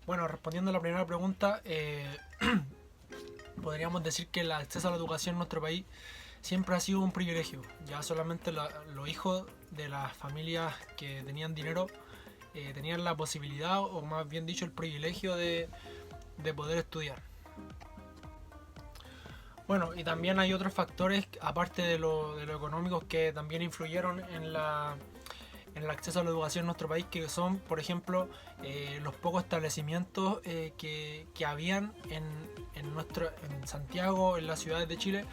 Bueno, respondiendo a la primera pregunta, podríamos decir que el acceso a la educación en nuestro país siempre ha sido un privilegio. Ya solamente los hijos de las familias que tenían dinero tenían la posibilidad, o más bien dicho, el privilegio de poder estudiar. Bueno, y también hay otros factores, aparte de lo económicos, que también influyeron en el acceso a la educación en nuestro país, que son, por ejemplo, los pocos establecimientos que habían en Santiago, en las ciudades de Chile,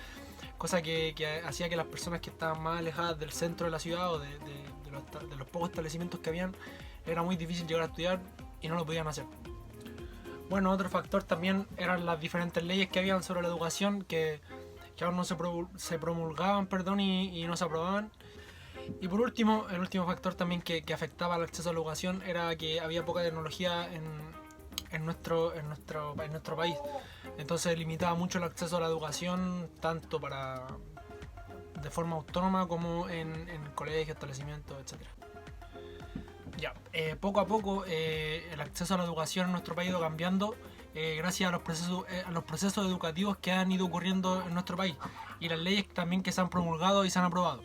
cosa que hacía que las personas que estaban más alejadas del centro de la ciudad o de los pocos establecimientos que habían, era muy difícil llegar a estudiar y no lo podían hacer. Bueno, otro factor también eran las diferentes leyes que habían sobre la educación que aún no se promulgaban, perdón, y no se aprobaban. Y por último, el último factor también que afectaba al acceso a la educación era que había poca tecnología en nuestro país. Entonces limitaba mucho el acceso a la educación, tanto de forma autónoma como en colegios, establecimientos, etc. Ya, poco a poco el acceso a la educación en nuestro país ha ido cambiando gracias a los procesos educativos que han ido ocurriendo en nuestro país y las leyes también que se han promulgado y se han aprobado.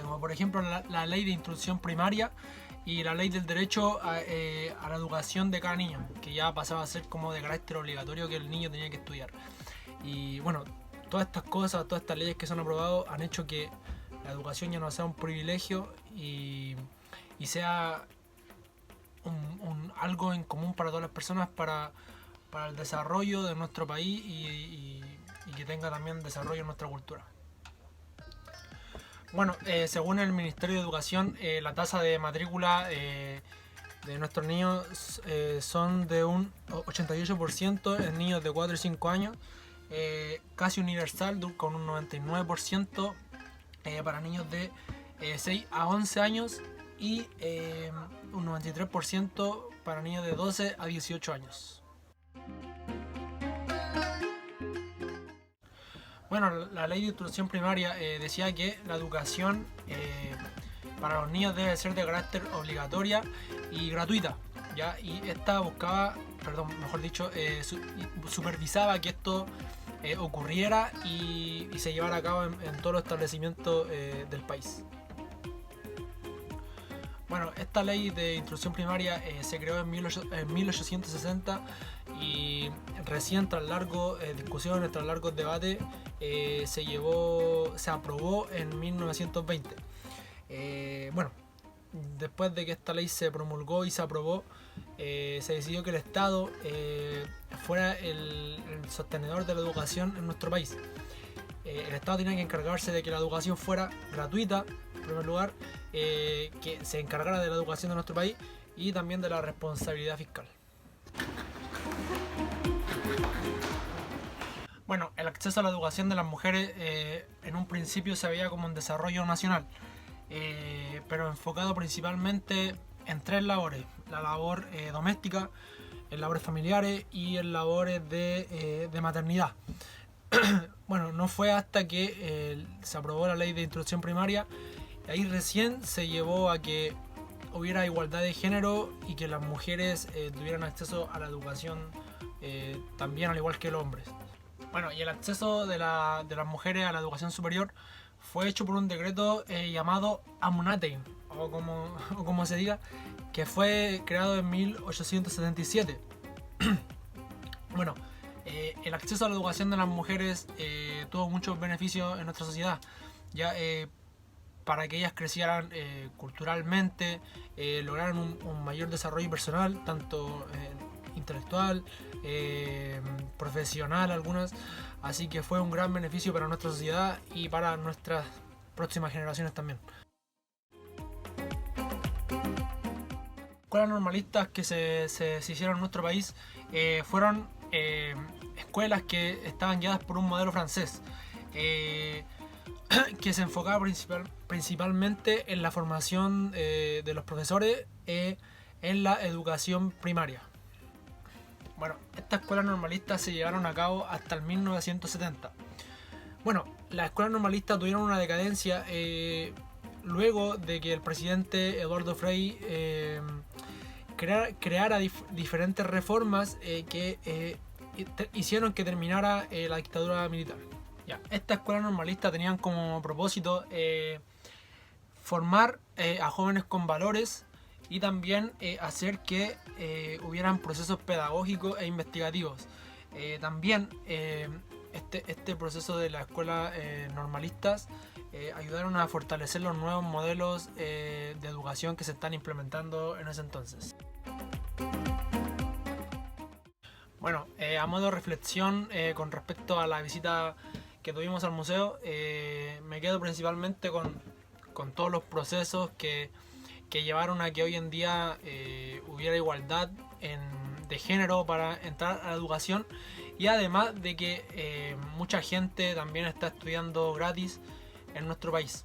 Como por ejemplo la ley de instrucción primaria y la ley del derecho a la educación de cada niño, que ya pasaba a ser como de carácter obligatorio, que el niño tenía que estudiar. Y bueno, todas estas cosas, todas estas leyes que se han aprobado han hecho que la educación ya no sea un privilegio y sea algo en común para todas las personas para el desarrollo de nuestro país y que tenga también desarrollo en nuestra cultura. Bueno, según el Ministerio de Educación, la tasa de matrícula de nuestros niños son de un 88% en niños de 4 y 5 años, casi universal con un 99% para niños de 6 a 11 años y un 93% para niños de 12 a 18 años. Bueno, la ley de instrucción primaria decía que la educación para los niños debe ser de carácter obligatoria y gratuita, ¿ya? Y esta supervisaba que esto ocurriera y se llevara a cabo en todos los establecimientos del país. Bueno, esta ley de instrucción primaria se creó en 1860 y recién tras largas discusiones, tras largos debates, se aprobó en 1920. Bueno, después de que esta ley se promulgó y se aprobó, se decidió que el Estado fuera el sostenedor de la educación en nuestro país. El Estado tenía que encargarse de que la educación fuera gratuita, en primer lugar, que se encargara de la educación de nuestro país y también de la responsabilidad fiscal. Bueno, el acceso a la educación de las mujeres en un principio se veía como un desarrollo nacional, pero enfocado principalmente en tres labores: la labor doméstica, en labores familiares y en labores de maternidad. Bueno, no fue hasta que se aprobó la ley de instrucción primaria, ahí recién se llevó a que hubiera igualdad de género y que las mujeres tuvieran acceso a la educación también al igual que los hombres. Bueno, y el acceso de las mujeres a la educación superior fue hecho por un decreto llamado Amunatein, o como se diga, que fue creado en 1877. Bueno, el acceso a la educación de las mujeres tuvo muchos beneficios en nuestra sociedad, ya para que ellas crecieran culturalmente, lograran un mayor desarrollo personal, tanto intelectual, profesional algunas, así que fue un gran beneficio para nuestra sociedad y para nuestras próximas generaciones también. Escuelas normalistas que se hicieron en nuestro país fueron escuelas que estaban guiadas por un modelo francés que se enfocaba principalmente en la formación de los profesores en la educación primaria. Bueno, estas escuelas normalistas se llevaron a cabo hasta el 1970. Bueno, las escuelas normalistas tuvieron una decadencia luego de que el presidente Eduardo Frei creara diferentes reformas que hicieron que terminara la dictadura militar. Ya, esta escuela normalista tenían como propósito formar a jóvenes con valores y también hacer que hubieran procesos pedagógicos e investigativos. También este proceso de la escuela normalistas ayudaron a fortalecer los nuevos modelos de educación que se están implementando en ese entonces. Bueno, a modo de reflexión con respecto a la visita que tuvimos al museo, me quedo principalmente con todos los procesos que llevaron a que hoy en día hubiera igualdad de género para entrar a la educación, y además de que mucha gente también está estudiando gratis en nuestro país.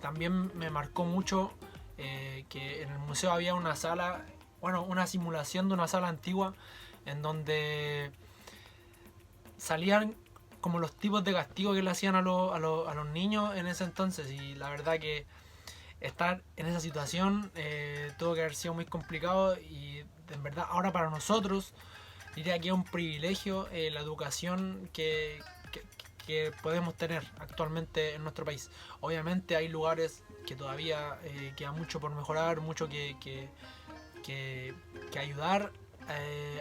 También me marcó mucho que en el museo había una sala, una simulación de una sala antigua en donde salían como los tipos de castigo que le hacían a los niños en ese entonces, y la verdad que estar en esa situación tuvo que haber sido muy complicado, y en verdad ahora para nosotros diría que es un privilegio la educación que podemos tener actualmente en nuestro país. Obviamente hay lugares que todavía queda mucho por mejorar, mucho que ayudar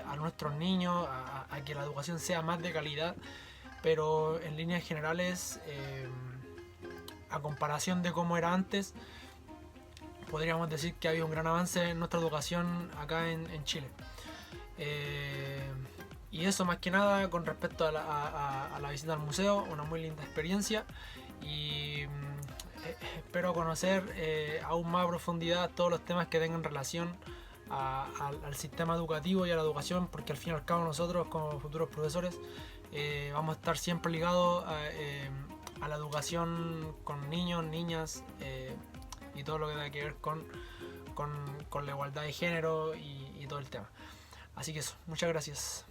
a nuestros niños a que la educación sea más de calidad, pero en líneas generales, a comparación de cómo era antes, podríamos decir que ha habido un gran avance en nuestra educación acá en Chile. Y eso más que nada con respecto a la visita al museo, una muy linda experiencia, y espero conocer aún más a profundidad todos los temas que tengan relación al sistema educativo y a la educación, porque al fin y al cabo nosotros como futuros profesores vamos a estar siempre ligados a la educación con niños, niñas y todo lo que tenga que ver con la igualdad de género y todo el tema. Así que eso, muchas gracias.